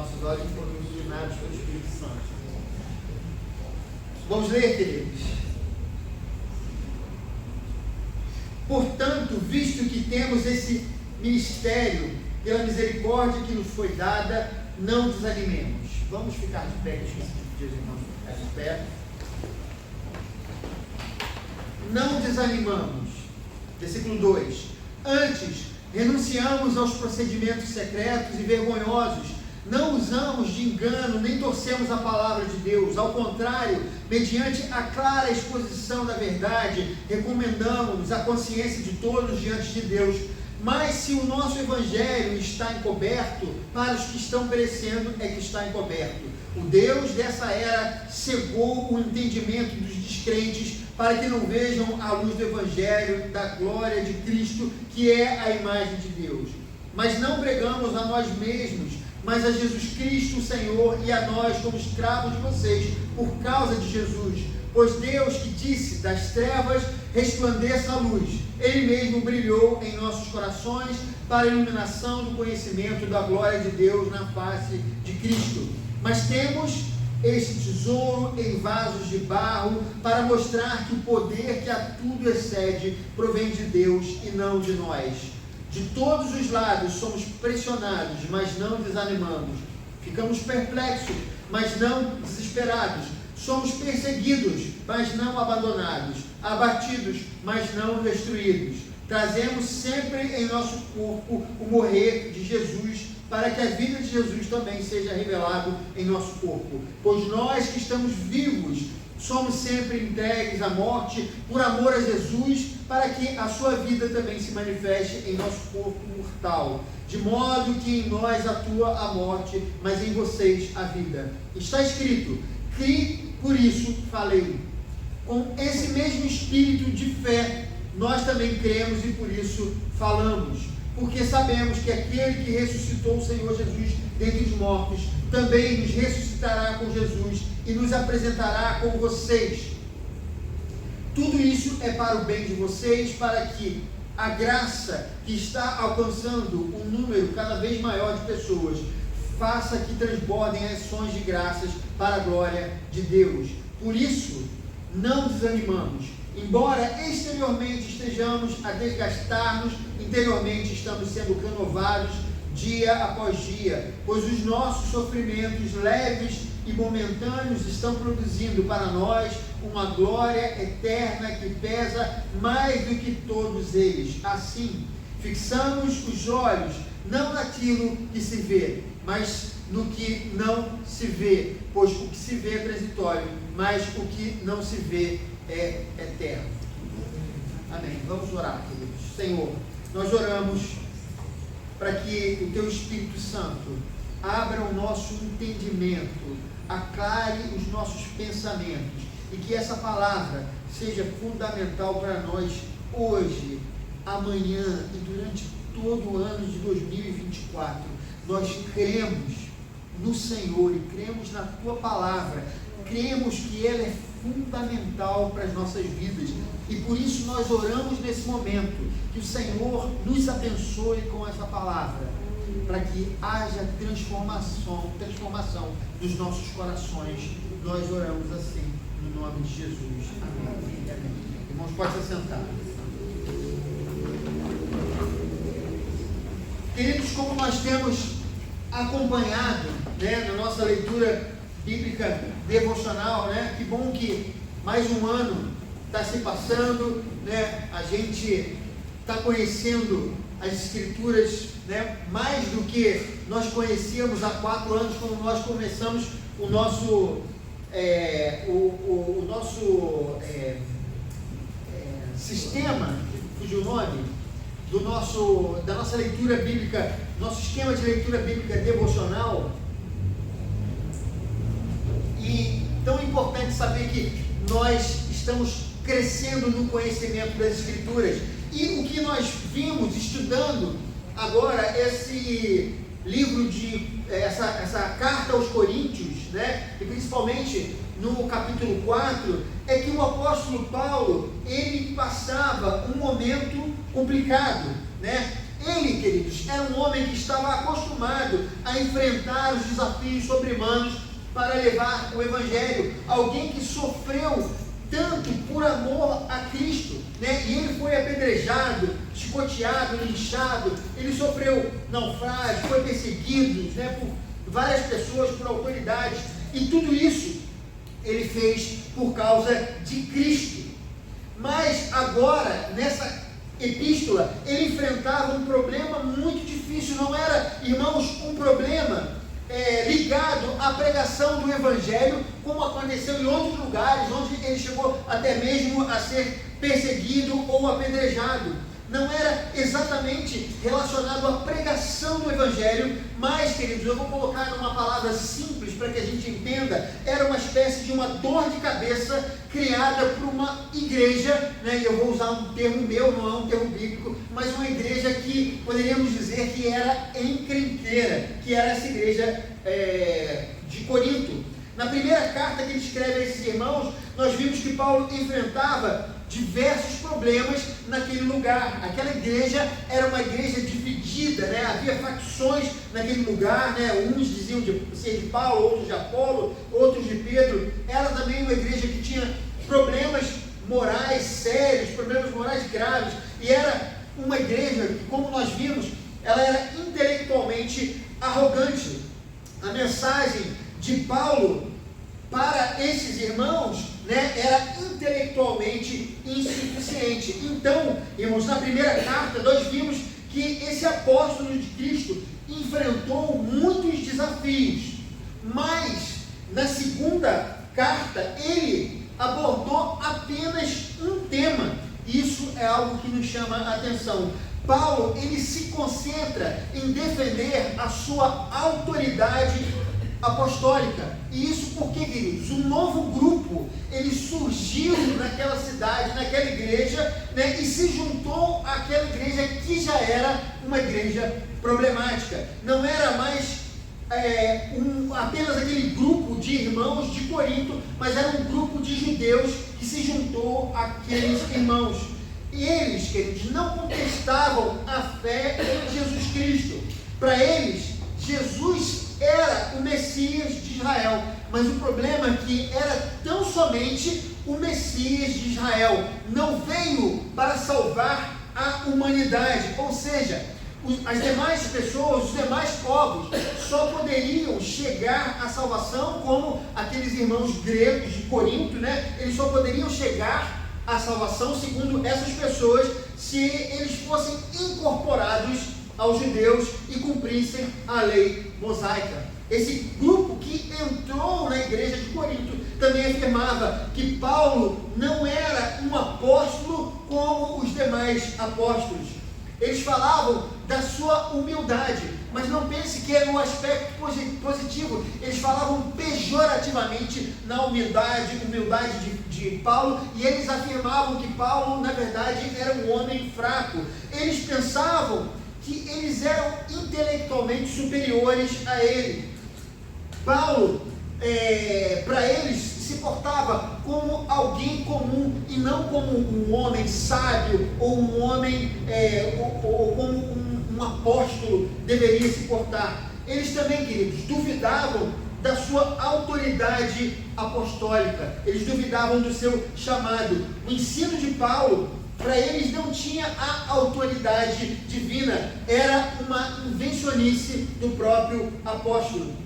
nossos olhos foram iluminados pelo Espírito Santo. Vamos ler, queridos. Portanto, visto que temos esse ministério, pela misericórdia que nos foi dada, não desanimemos. Vamos ficar de pé, que eu esqueci de pedir, irmãos, ficar de pé. Não desanimamos. Versículo 2. Antes, renunciamos aos procedimentos secretos e vergonhosos. Não usamos de engano, nem torcemos a palavra de Deus. Ao contrário, mediante a clara exposição da verdade, recomendamos a consciência de todos diante de Deus. Mas se o nosso evangelho está encoberto, para os que estão perecendo é que está encoberto. O Deus dessa era cegou o entendimento dos descrentes, para que não vejam a luz do evangelho da glória de Cristo, que é a imagem de Deus. Mas não pregamos a nós mesmos, mas a Jesus Cristo, o Senhor, e a nós como escravos de vocês, por causa de Jesus. Pois Deus, que disse, das trevas resplandeça a luz, Ele mesmo brilhou em nossos corações para a iluminação do conhecimento da glória de Deus na face de Cristo. Mas temos este tesouro em vasos de barro, para mostrar que o poder que a tudo excede provém de Deus e não de nós. De todos os lados somos pressionados, mas não desanimamos. Ficamos perplexos, mas não desesperados. Somos perseguidos, mas não abandonados. Abatidos, mas não destruídos. Trazemos sempre em nosso corpo o morrer de Jesus, para que a vida de Jesus também seja revelado em nosso corpo. Pois nós que estamos vivos, somos sempre entregues à morte por amor a Jesus, para que a sua vida também se manifeste em nosso corpo mortal. De modo que em nós atua a morte, mas em vocês a vida. Está escrito, que por isso falei. Com esse mesmo espírito de fé, nós também cremos e por isso falamos. Porque sabemos que aquele que ressuscitou o Senhor Jesus dentre os mortos, também nos ressuscitará com Jesus e nos apresentará com vocês. Tudo isso é para o bem de vocês, para que a graça que está alcançando um número cada vez maior de pessoas, faça que transbordem ações de graças para a glória de Deus. Por isso, não desanimamos. Embora exteriormente estejamos a desgastar-nos, interiormente estamos sendo renovados dia após dia, pois os nossos sofrimentos leves e momentâneos estão produzindo para nós uma glória eterna que pesa mais do que todos eles. Assim, fixamos os olhos não naquilo que se vê, mas no que não se vê, pois o que se vê é transitório, mas o que não se vê é eterno. Amém. Vamos orar, queridos. Senhor, nós oramos para que o Teu Espírito Santo abra o nosso entendimento, aclare os nossos pensamentos e que essa palavra seja fundamental para nós hoje, amanhã e durante todo o ano de 2024. Nós cremos no Senhor e cremos na Tua palavra, cremos que ela é fundamental para as nossas vidas e por isso nós oramos nesse momento que o Senhor nos abençoe com essa palavra, para que haja transformação dos nossos corações. Nós oramos assim no nome de Jesus. Amém. Amém. Irmãos, pode se sentar. Queridos, como nós temos acompanhado, na nossa leitura bíblica devocional, que bom que mais um ano está se passando, a gente está conhecendo as Escrituras, mais do que nós conhecíamos há 4 anos, quando nós começamos o nosso sistema, fugiu o nome, da nossa leitura bíblica, nosso esquema de leitura bíblica devocional. E tão importante saber que nós estamos crescendo no conhecimento das Escrituras. E o que nós vimos estudando agora, esse livro essa carta aos Coríntios, e principalmente no capítulo 4, é que o apóstolo Paulo, ele passava um momento complicado, Ele, queridos, era um homem que estava acostumado a enfrentar os desafios sobre-humanos para levar o Evangelho. Alguém que sofreu tanto por amor a Cristo, né? E ele foi apedrejado, chicoteado, linchado, ele sofreu naufrágio, foi perseguido, né, por várias pessoas, por autoridades, e tudo isso ele fez por causa de Cristo. Mas agora, nessa epístola, ele enfrentava um problema muito difícil. Não era, irmãos, um problema ligado à pregação do Evangelho, como aconteceu em outros lugares, onde ele chegou até mesmo a ser perseguido ou apedrejado. Não era exatamente relacionado à pregação do Evangelho, mas, queridos, eu vou colocar numa palavra simples para que a gente entenda, era uma espécie de uma dor de cabeça criada por uma igreja, né? E eu vou usar um termo meu, não é um termo bíblico, mas uma igreja que poderíamos dizer que era encrenqueira, que era essa igreja de Corinto. Na primeira carta que ele escreve a esses irmãos, nós vimos que Paulo enfrentava diversos problemas naquele lugar. Aquela igreja era uma igreja dividida, né? Havia facções naquele lugar, né? Uns diziam de ser de Paulo, outros de Apolo, outros de Pedro. Era também uma igreja que tinha problemas morais sérios, problemas morais graves, e era uma igreja que, como nós vimos, ela era intelectualmente arrogante. A mensagem de Paulo para esses irmãos, né, era intelectualmente insuficiente. Então, irmãos, na primeira carta nós vimos que esse apóstolo de Cristo enfrentou muitos desafios, mas na segunda carta ele abordou apenas um tema. Isso é algo que nos chama a atenção. Paulo, ele se concentra em defender a sua autoridade apostólica. E isso porque, queridos, um novo grupo, ele surgiu naquela cidade, naquela igreja, né, e se juntou àquela igreja que já era uma igreja problemática. Não era mais apenas aquele grupo de irmãos de Corinto, mas era um grupo de judeus que se juntou àqueles irmãos. E eles, queridos, não contestavam a fé em Jesus Cristo. Para eles, Jesus era o Messias de Israel, mas o problema é que era tão somente o Messias de Israel, não veio para salvar a humanidade, ou seja, as demais pessoas, os demais povos só poderiam chegar à salvação, como aqueles irmãos gregos de Corinto, né? Eles só poderiam chegar à salvação, segundo essas pessoas, se eles fossem incorporados aos judeus e cumprissem a lei mosaica. Esse grupo que entrou na igreja de Corinto também afirmava que Paulo não era um apóstolo como os demais apóstolos. Eles falavam da sua humildade, mas não pense que era um aspecto positivo. Eles falavam pejorativamente na humildade de Paulo, e eles afirmavam que Paulo, na verdade, era um homem fraco. Eles pensavam que eles eram intelectualmente superiores a ele. Paulo, para eles, se portava como alguém comum e não como um homem sábio ou um homem, ou como um apóstolo deveria se portar. Eles também, queridos, duvidavam da sua autoridade apostólica. Eles duvidavam do seu chamado. O ensino de Paulo, para eles, não tinha a autoridade divina, era uma invencionice do próprio apóstolo.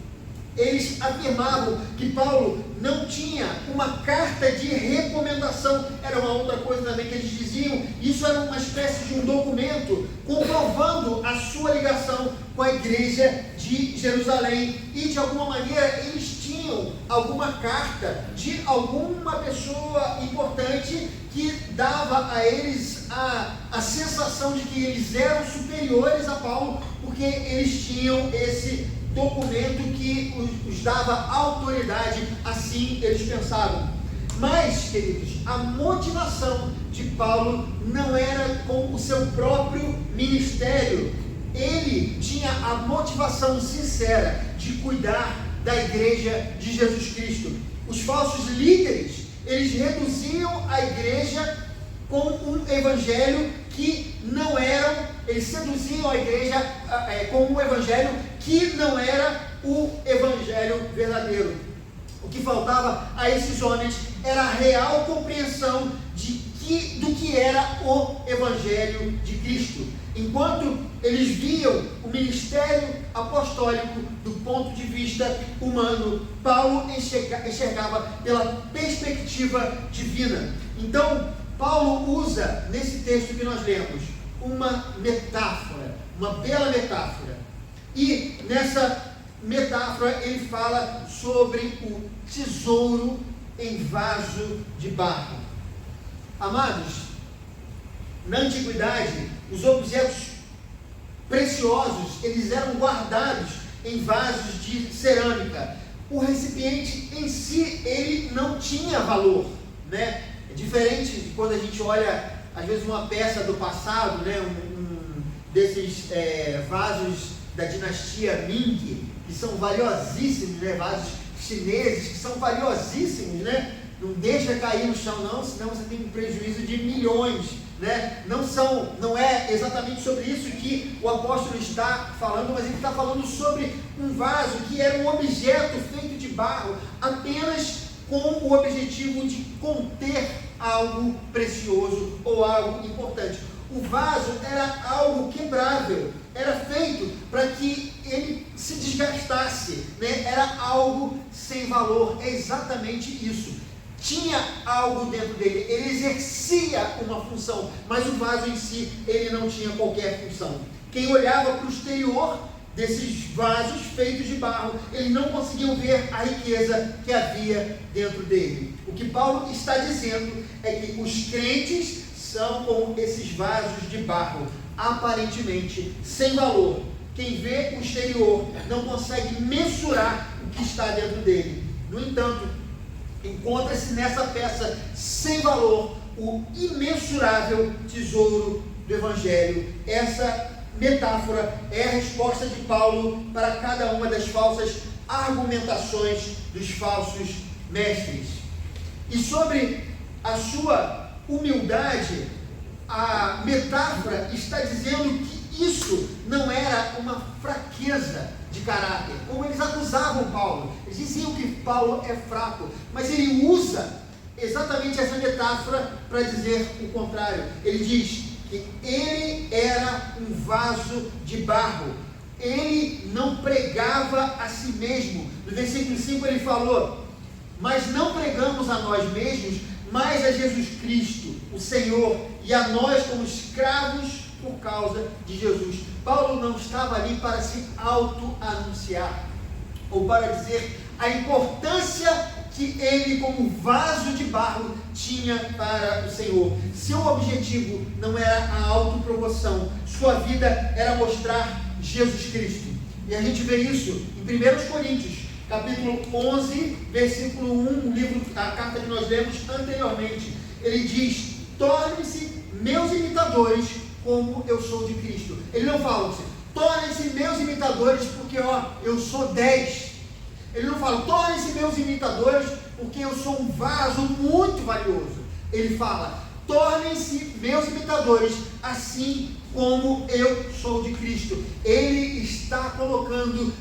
Eles afirmavam que Paulo não tinha uma carta de recomendação, era uma outra coisa também que eles diziam. Isso era uma espécie de um documento comprovando a sua ligação com a igreja de Jerusalém, e de alguma maneira eles tinham alguma carta de alguma pessoa importante que dava a eles a sensação de que eles eram superiores a Paulo, porque eles tinham esse documento que os dava autoridade, assim eles pensavam. Mas, queridos, a motivação de Paulo não era com o seu próprio ministério. Ele tinha a motivação sincera de cuidar da igreja de Jesus Cristo. Os falsos líderes, eles reduziam a igreja com um evangelho que não eram eles seduziam a igreja com um evangelho que não era o evangelho verdadeiro. O que faltava a esses homens era a real compreensão do que era o evangelho de Cristo. Enquanto eles viam o ministério apostólico do ponto de vista humano, Paulo enxergava pela perspectiva divina. Então, Paulo usa, nesse texto que nós lemos, uma metáfora, uma bela metáfora. E nessa metáfora ele fala sobre o tesouro em vaso de barro. Amados, na antiguidade, os objetos preciosos, eles eram guardados em vasos de cerâmica. O recipiente em si, ele não tinha valor, né? É diferente de quando a gente olha, às vezes, uma peça do passado, né? Um desses vasos da dinastia Ming, que são valiosíssimos, né? Vasos chineses, que são valiosíssimos, né? Não deixa cair no chão não, senão você tem um prejuízo de milhões, né? Não é exatamente sobre isso que o apóstolo está falando, mas ele está falando sobre um vaso que era um objeto feito de barro, apenas com o objetivo de conter algo precioso ou algo importante. O vaso era algo quebrável, era feito para que ele se desgastasse, né? Era algo sem valor, é exatamente isso. Tinha algo dentro dele, ele exercia uma função, mas o vaso em si, ele não tinha qualquer função. Quem olhava para o exterior desses vasos feitos de barro, eles não conseguiam ver a riqueza que havia dentro dele. O que Paulo está dizendo é que os crentes são como esses vasos de barro, aparentemente sem valor. Quem vê o exterior não consegue mensurar o que está dentro dele. No entanto, encontra-se nessa peça sem valor o imensurável tesouro do Evangelho. Essa metáfora é a resposta de Paulo para cada uma das falsas argumentações dos falsos mestres. E sobre a sua humildade, a metáfora está dizendo que isso não era uma fraqueza de caráter, como eles acusavam Paulo. Eles diziam que Paulo é fraco, mas ele usa exatamente essa metáfora para dizer o contrário. Ele diz que ele era um vaso de barro, ele não pregava a si mesmo. No versículo 5 ele falou: mas não pregamos a nós mesmos, mas a Jesus Cristo, o Senhor, e a nós como escravos por causa de Jesus. Paulo não estava ali para se auto-anunciar, ou para dizer a importância que ele, como vaso de barro, tinha para o Senhor. Seu objetivo não era a autopromoção, sua vida era mostrar Jesus Cristo. E a gente vê isso em 1 Coríntios, capítulo 11, versículo 1, a carta que nós lemos anteriormente. Ele diz: tornem-se meus imitadores, como eu sou de Cristo. Ele não fala assim: tornem-se meus imitadores porque eu sou 10. Ele não fala: tornem-se meus imitadores porque eu sou um vaso muito valioso. Ele fala: tornem-se meus imitadores assim como eu sou de Cristo. Ele está colocando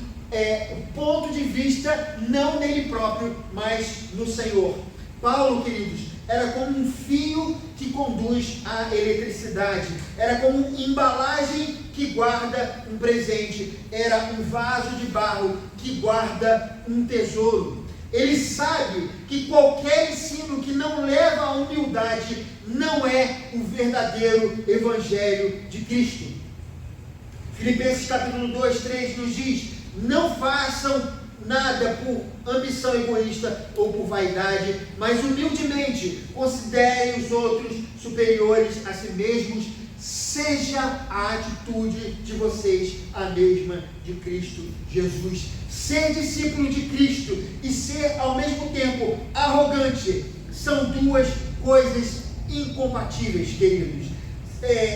o ponto de vista não nele próprio, mas no Senhor. Paulo, queridos, era como um fio que conduz a eletricidade, era como embalagem que guarda um presente, era um vaso de barro que guarda um tesouro. Ele sabe que qualquer ensino que não leva à humildade não é o verdadeiro Evangelho de Cristo. Filipenses capítulo 2, 3 nos diz: não façam nada por ambição egoísta ou por vaidade, mas humildemente considerem os outros superiores a si mesmos. Seja a atitude de vocês a mesma de Cristo Jesus. Ser discípulo de Cristo e ser ao mesmo tempo arrogante são duas coisas incompatíveis, queridos.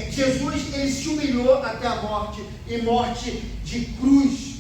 Jesus, ele se humilhou até a morte, e morte de cruz.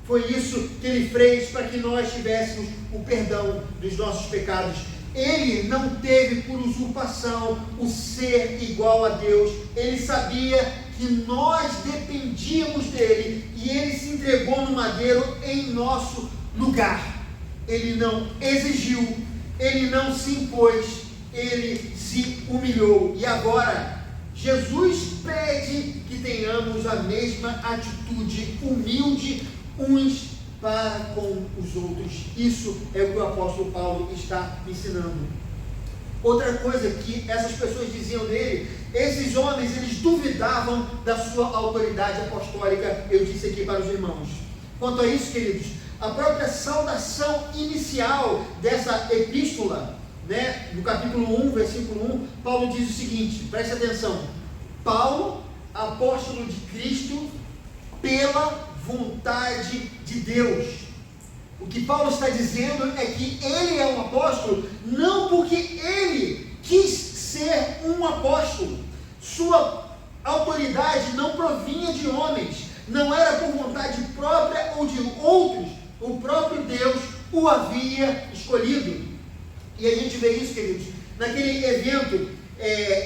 Foi isso que ele fez para que nós tivéssemos o perdão dos nossos pecados. ele não teve por usurpação o ser igual a Deus. Ele sabia que nós dependíamos dele e ele se entregou no madeiro em nosso lugar. Ele não exigiu, ele não se impôs, ele se humilhou. E agora, Jesus pede que tenhamos a mesma atitude humilde uns para com os outros. Isso é o que o apóstolo Paulo está ensinando. Outra coisa que essas pessoas diziam dele, esses homens, eles duvidavam da sua autoridade apostólica. Eu disse aqui para os irmãos. Quanto a isso, queridos, a própria saudação inicial dessa epístola, né, no capítulo 1, versículo 1, Paulo diz o seguinte, preste atenção: Paulo, apóstolo de Cristo, pela vontade de Deus. O que Paulo está dizendo é que ele é um apóstolo não porque ele quis ser um apóstolo. Sua autoridade não provinha de homens, não era por vontade própria ou de outros. O próprio Deus o havia escolhido. E a gente vê isso, queridos, naquele evento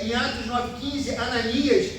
em Atos 9,15, Ananias,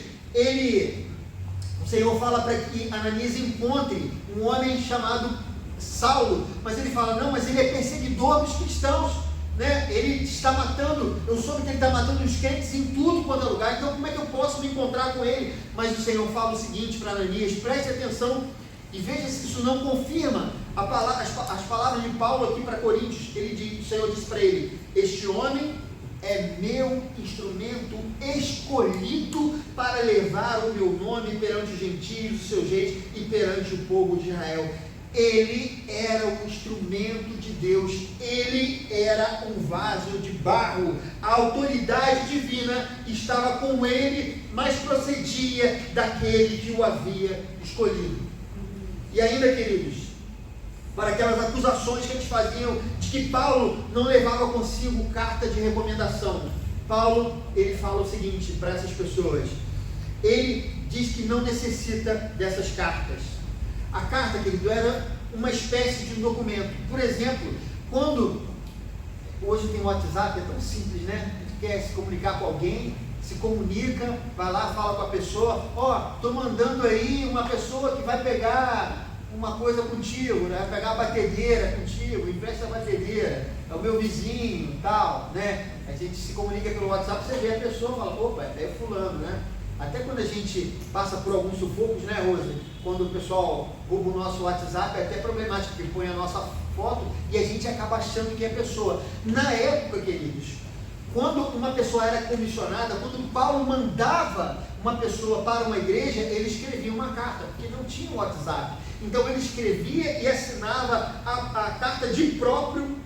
o Senhor fala para que Ananias encontre um homem chamado Saulo, mas ele fala, não, mas ele é perseguidor dos cristãos, né? Ele está matando, eu soube que ele está matando os crentes em tudo quanto é lugar, então como é que eu posso me encontrar com ele? Mas o Senhor fala o seguinte para Ananias, preste atenção e veja se isso não confirma as palavras de Paulo aqui para Coríntios. O Senhor disse para ele, este homem é meu instrumento escolhido para levar o meu nome perante os gentios, os seus reis e perante o povo de Israel. Ele era o instrumento de Deus, ele era um vaso de barro, a autoridade divina estava com ele, mas procedia daquele que o havia escolhido. E ainda, queridos, para aquelas acusações que eles faziam de que Paulo não levava consigo carta de recomendação, Paulo, ele fala o seguinte para essas pessoas, ele diz que não necessita dessas cartas. A carta, querido, era uma espécie de um documento. Por exemplo, quando hoje tem o WhatsApp, é tão simples, né? A gente quer se comunicar com alguém, se comunica, vai lá, fala com a pessoa, estou mandando aí uma pessoa que vai pegar uma coisa contigo, né? Vai pegar a batedeira contigo, empresta a batedeira, é o meu vizinho, tal, né? A gente se comunica pelo WhatsApp, você vê a pessoa, fala, opa, é fulano, né? Até quando a gente passa por alguns sufocos, né, Rose? Quando o pessoal rouba o nosso WhatsApp, é até problemático, porque põe a nossa foto e a gente acaba achando que é a pessoa. Na época, queridos, quando uma pessoa era comissionada, quando Paulo mandava uma pessoa para uma igreja, ele escrevia uma carta, porque não tinha WhatsApp. Então ele escrevia e assinava a carta de próprio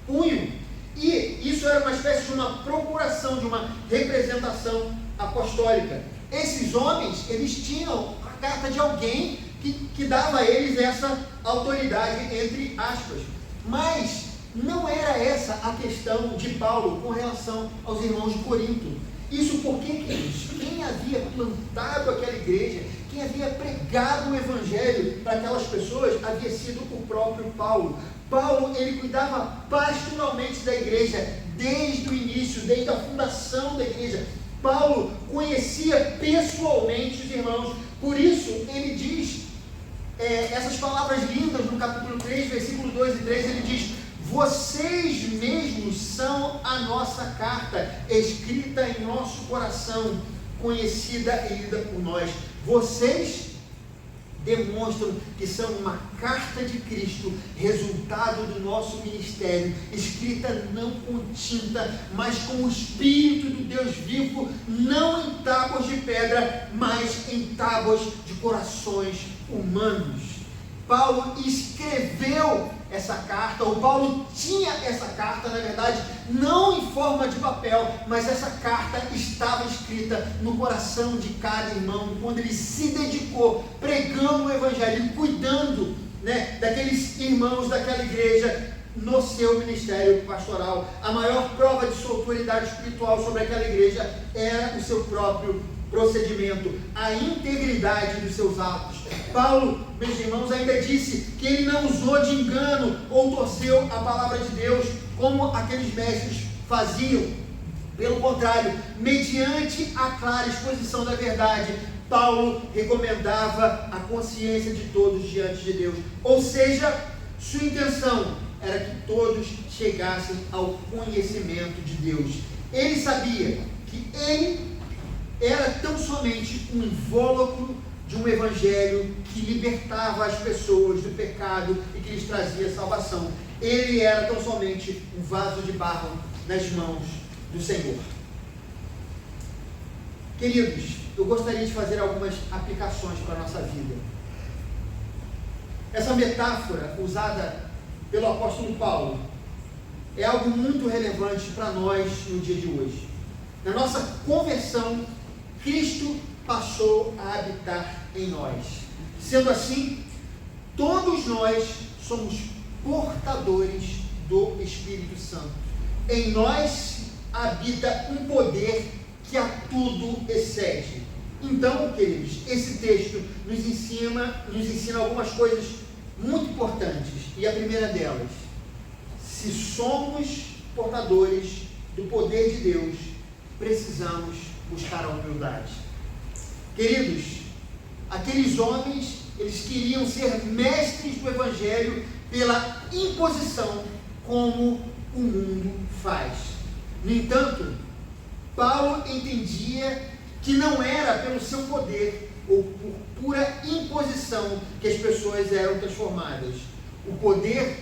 punho. E isso era uma espécie de uma procuração, de uma representação apostólica. Esses homens, eles tinham a carta de alguém que dava a eles essa autoridade, entre aspas. Mas não era essa a questão de Paulo com relação aos irmãos de Corinto. Isso porque, queridos, quem havia plantado aquela igreja, quem havia pregado o evangelho para aquelas pessoas, havia sido o próprio Paulo. Paulo, ele cuidava pastoralmente da igreja, desde o início, desde a fundação da igreja. Paulo conhecia pessoalmente os irmãos, por isso ele diz essas palavras lindas no capítulo 3, versículo 2 e 3, ele diz, vocês mesmos são a nossa carta, escrita em nosso coração, conhecida e lida por nós. Vocês demonstram que são uma carta de Cristo, resultado do nosso ministério, escrita não com tinta, mas com o Espírito do Deus vivo, não em tábuas de pedra, mas em tábuas de corações humanos. Paulo escreveu essa carta, ou Paulo tinha essa carta, na verdade, não em forma de papel, mas essa carta estava escrita no coração de cada irmão, quando ele se dedicou, pregando o evangelho, cuidando, né, daqueles irmãos daquela igreja, no seu ministério pastoral. A maior prova de sua autoridade espiritual sobre aquela igreja era o seu próprio procedimento, a integridade dos seus atos. Paulo, meus irmãos, ainda disse que ele não usou de engano ou torceu a palavra de Deus, como aqueles mestres faziam. Pelo contrário, mediante a clara exposição da verdade, Paulo recomendava a consciência de todos diante de Deus. Ou seja, sua intenção era que todos chegassem ao conhecimento de Deus. Ele sabia que ele era tão somente um invólucro de um evangelho que libertava as pessoas do pecado e que lhes trazia salvação. Ele era tão somente um vaso de barro nas mãos do Senhor. Queridos, eu gostaria de fazer algumas aplicações para a nossa vida. Essa metáfora usada pelo apóstolo Paulo é algo muito relevante para nós no dia de hoje. Na nossa conversão, Cristo passou a habitar em nós. Sendo assim, todos nós somos portadores do Espírito Santo. Em nós habita um poder que a tudo excede. Então, queridos, esse texto nos ensina algumas coisas muito importantes. E a primeira delas: se somos portadores do poder de Deus, precisamos buscar a humildade. Queridos, aqueles homens, eles queriam ser mestres do Evangelho pela imposição, como o mundo faz. No entanto, Paulo entendia que não era pelo seu poder ou por pura imposição que as pessoas eram transformadas. O poder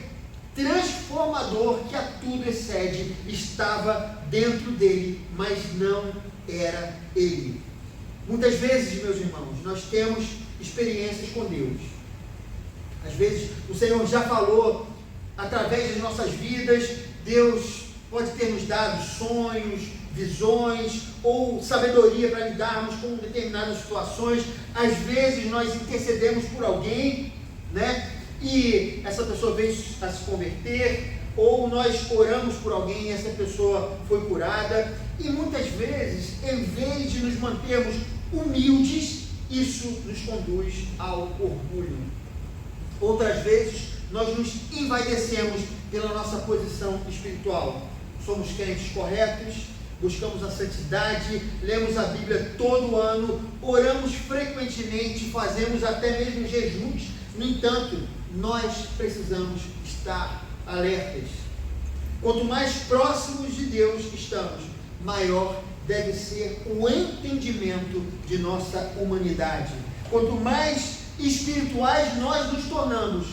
transformador que a tudo excede estava dentro dele, mas não era ele. Muitas vezes, meus irmãos, nós temos experiências com Deus. Às vezes o Senhor já falou através das nossas vidas. Deus pode ter nos dado sonhos, visões ou sabedoria para lidarmos com determinadas situações. Às vezes nós intercedemos por alguém, né? E essa pessoa veio a se converter, ou nós oramos por alguém e essa pessoa foi curada. E muitas vezes, em vez de nos mantermos humildes, isso nos conduz ao orgulho. Outras vezes, nós nos envaidecemos pela nossa posição espiritual. Somos crentes corretos, buscamos a santidade, lemos a Bíblia todo ano, oramos frequentemente, fazemos até mesmo jejuns. No entanto, nós precisamos estar alertas. Quanto mais próximos de Deus estamos, maior deve ser o entendimento de nossa humanidade. Quanto mais espirituais nós nos tornamos,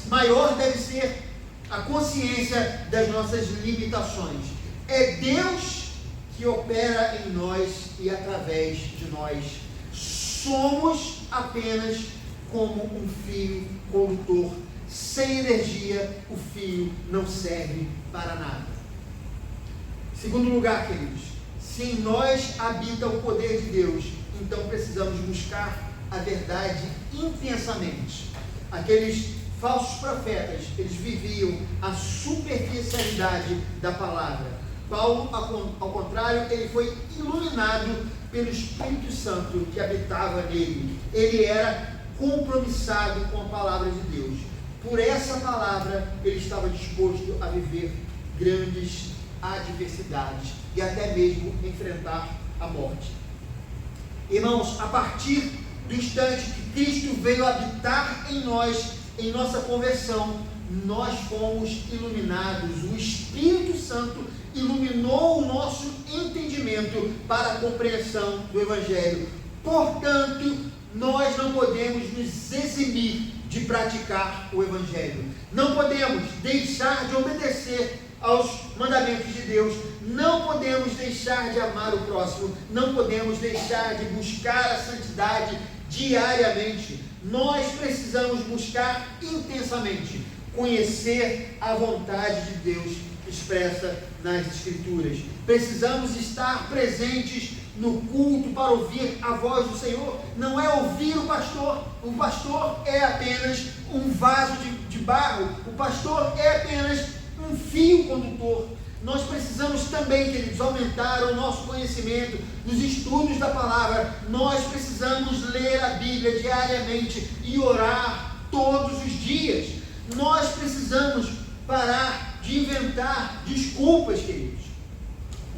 maior deve ser a consciência das nossas limitações. É Deus que opera em nós e através de nós. Somos apenas como um fio condutor. Sem energia, o fio não serve para nada. Segundo lugar, queridos, se em nós habita o poder de Deus, então precisamos buscar a verdade intensamente. Aqueles falsos profetas, eles viviam a superficialidade da palavra. Paulo, ao contrário, ele foi iluminado pelo Espírito Santo que habitava nele. Ele era compromissado com a palavra de Deus. Por essa palavra, ele estava disposto a viver grandes adversidades e até mesmo enfrentar a morte. Irmãos, a partir do instante que Cristo veio habitar em nós, em nossa conversão, nós fomos iluminados. O Espírito Santo iluminou o nosso entendimento para a compreensão do Evangelho. Portanto, nós não podemos nos eximir de praticar o Evangelho. Não podemos deixar de obedecer aos mandamentos de Deus. Não podemos deixar de amar o próximo. Não podemos deixar de buscar a santidade diariamente. Nós precisamos buscar intensamente conhecer a vontade de Deus expressa nas Escrituras. Precisamos estar presentes no culto para ouvir a voz do Senhor. Não é ouvir o pastor. O pastor é apenas um vaso de barro. O pastor é apenas um fio condutor. Nós precisamos também, queridos, aumentar o nosso conhecimento nos estudos da palavra. Nós precisamos ler a Bíblia diariamente e orar todos os dias. Nós precisamos parar de de inventar desculpas, queridos.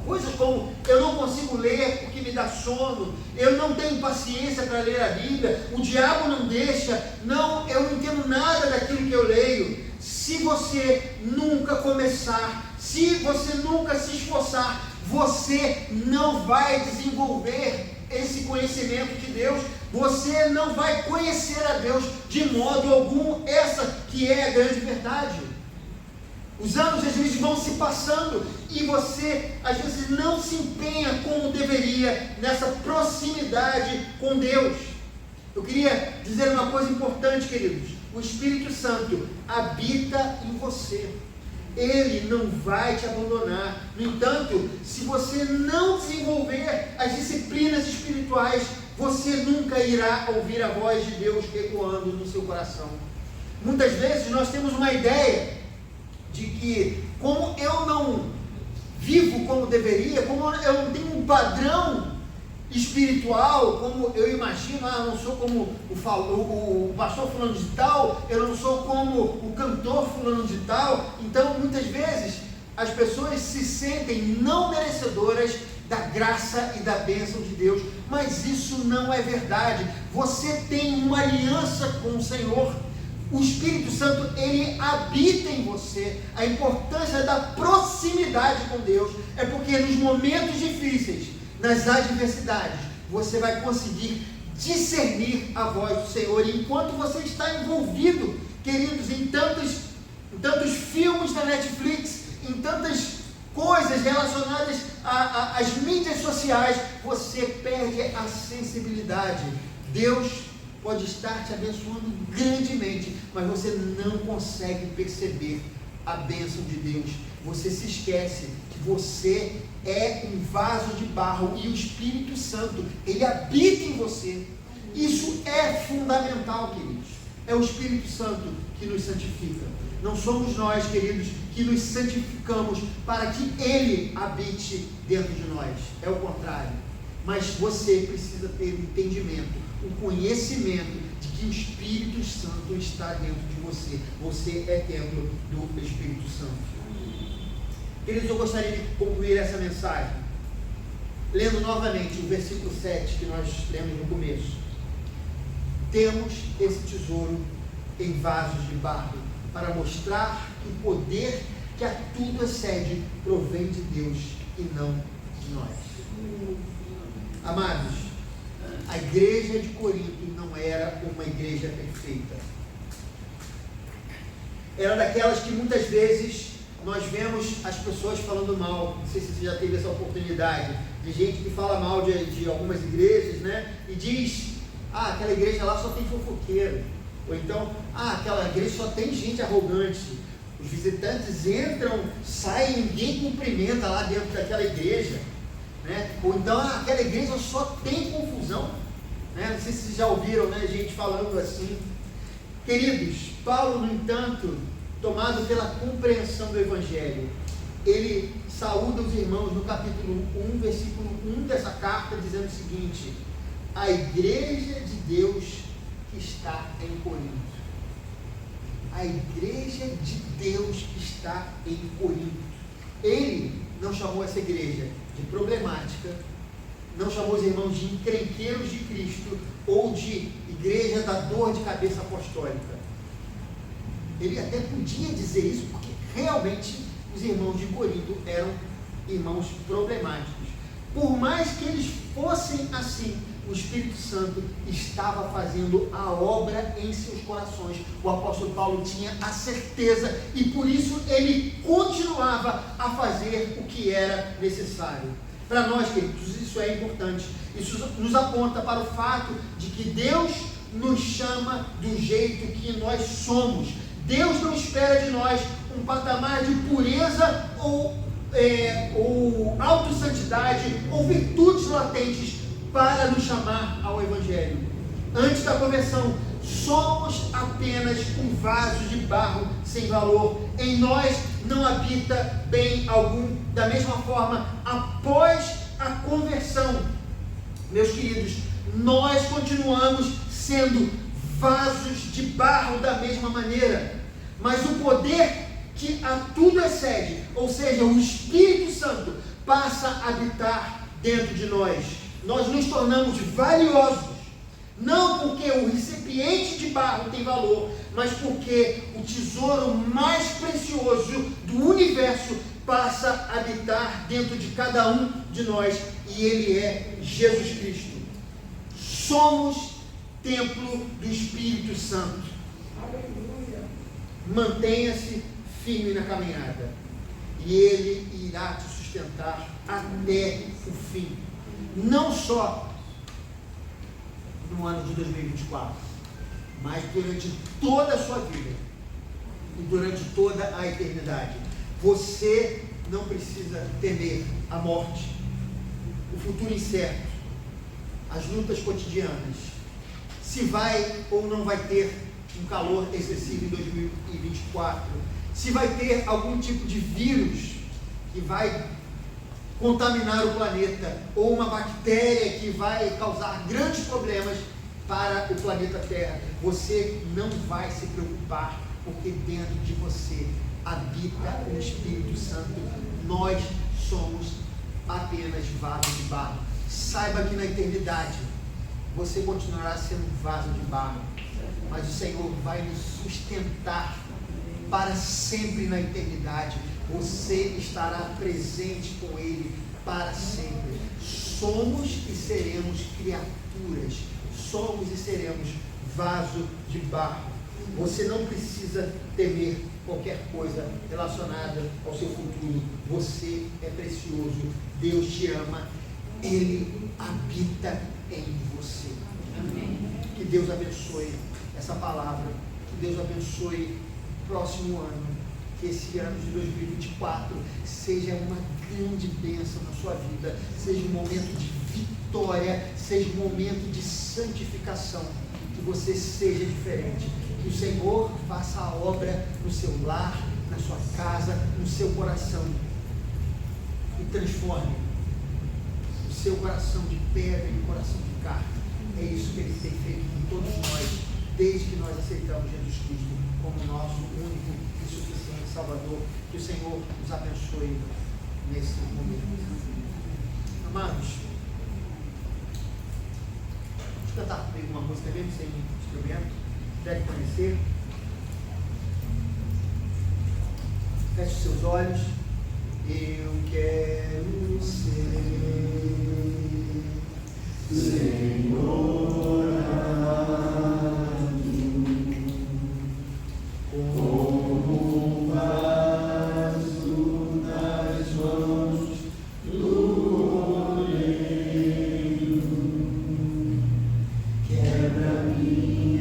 Coisas como: eu não consigo ler porque me dá sono, eu não tenho paciência para ler a Bíblia, o diabo não deixa, não, eu não entendo nada daquilo que eu leio. Se você nunca começar, se você nunca se esforçar, você não vai desenvolver esse conhecimento de Deus, você não vai conhecer a Deus de modo algum. Essa que é a grande verdade. Os anos às vezes vão se passando e você às vezes não se empenha como deveria nessa proximidade com Deus. Eu queria dizer uma coisa importante, queridos: o Espírito Santo habita em você. Ele não vai te abandonar. No entanto, se você não desenvolver as disciplinas espirituais, você nunca irá ouvir a voz de Deus ecoando no seu coração. Muitas vezes nós temos uma ideia de que, como eu não vivo como deveria, como eu não tenho um padrão espiritual, como eu imagino, eu não sou como o pastor fulano de tal, eu não sou como o cantor fulano de tal. Então, muitas vezes, as pessoas se sentem não merecedoras da graça e da bênção de Deus, mas isso não é verdade. Você tem uma aliança com o Senhor. O Espírito Santo, ele habita em você. A importância da proximidade com Deus é porque nos momentos difíceis, nas adversidades, você vai conseguir discernir a voz do Senhor. E enquanto você está envolvido, queridos, em tantos filmes da Netflix, em tantas coisas relacionadas às mídias sociais, você perde a sensibilidade. Deus pode estar te abençoando grandemente, mas você não consegue perceber a bênção de Deus. Você se esquece que você é um vaso de barro e o Espírito Santo, ele habita em você. Isso é fundamental, queridos. É o Espírito Santo que nos santifica. Não somos nós, queridos, que nos santificamos para que ele habite dentro de nós. É o contrário. Mas você precisa ter entendimento, o conhecimento de que o Espírito Santo está dentro de você. Você é templo do Espírito Santo. Queridos, eu gostaria de concluir essa mensagem lendo novamente o versículo 7 que nós lemos no começo. Temos esse tesouro em vasos de barro para mostrar que o poder que a tudo excede provém de Deus e não de nós. Amados, a igreja de Corinto não era uma igreja perfeita. Era daquelas que muitas vezes nós vemos as pessoas falando mal. Não sei se você já teve essa oportunidade, de gente que fala mal de algumas igrejas, né? E diz: aquela igreja lá só tem fofoqueiro. Ou então, aquela igreja só tem gente arrogante. Os visitantes entram, saem, ninguém cumprimenta lá dentro daquela igreja, né? Ou então, aquela igreja só tem confusão, né? Não sei se vocês já ouviram, né, gente falando assim. Queridos, Paulo, no entanto, tomado pela compreensão do Evangelho, ele saúda os irmãos no capítulo 1, versículo 1 dessa carta, dizendo o seguinte: a igreja de Deus que está em Corinto. A igreja de Deus que está em Corinto. Ele não chamou essa igreja de problemática, não chamou os irmãos de encrenqueiros de Cristo ou de igreja da dor de cabeça apostólica. Ele até podia dizer isso, porque realmente os irmãos de Corinto eram irmãos problemáticos. Por mais que eles fossem assim, o Espírito Santo estava fazendo a obra em seus corações. O apóstolo Paulo tinha a certeza e por isso ele continuava a fazer o que era necessário. Para nós, queridos, isso é importante. Isso nos aponta para o fato de que Deus nos chama do jeito que nós somos. Deus não espera de nós um patamar de pureza ou autossantidade ou virtudes latentes para nos chamar ao Evangelho. Antes da conversão, somos apenas um vaso de barro sem valor. Em nós não habita bem algum. Da mesma forma, após a conversão, meus queridos, nós continuamos sendo vasos de barro da mesma maneira. Mas o poder que a tudo excede, ou seja, o Espírito Santo passa a habitar dentro de nós. Nós nos tornamos valiosos, não porque o recipiente de barro tem valor, mas porque o tesouro mais precioso do universo passa a habitar dentro de cada um de nós, e ele é Jesus Cristo. Somos templo do Espírito Santo. Aleluia. Mantenha-se firme na caminhada, e ele irá te sustentar até o fim, não só no ano de 2024, mas durante toda a sua vida e durante toda a eternidade. Você não precisa temer a morte, o futuro incerto, as lutas cotidianas, se vai ou não vai ter um calor excessivo em 2024, se vai ter algum tipo de vírus que vai contaminar o planeta, ou uma bactéria que vai causar grandes problemas para o planeta Terra. Você não vai se preocupar, porque dentro de você habita o Espírito Santo. Nós somos apenas vasos de barro. Saiba que na eternidade você continuará sendo um vaso de barro, mas o Senhor vai nos sustentar para sempre na eternidade. Você estará presente com Ele para sempre. Somos e seremos criaturas, somos e seremos vaso de barro. Você não precisa temer qualquer coisa relacionada ao seu futuro. Você é precioso, Deus te ama, Ele habita em você. Amém. Que Deus abençoe essa palavra, que Deus abençoe o próximo ano, que esse ano de 2024 seja uma grande bênção na sua vida, seja um momento de vitória, seja um momento de santificação, que você seja diferente, que o Senhor faça a obra no seu lar, na sua casa, no seu coração, e transforme o seu coração de pedra em coração de carne. É isso que Ele tem feito com todos nós, desde que nós aceitamos Jesus Cristo como nosso único e suficiente Salvador. Que o Senhor nos abençoe nesse momento. Amados, vamos cantar comigo uma música mesmo sem instrumento. Deve conhecer. Feche os seus olhos. Eu quero ser Senhor amado, como vaso nas mãos do oleiro. Quebra-me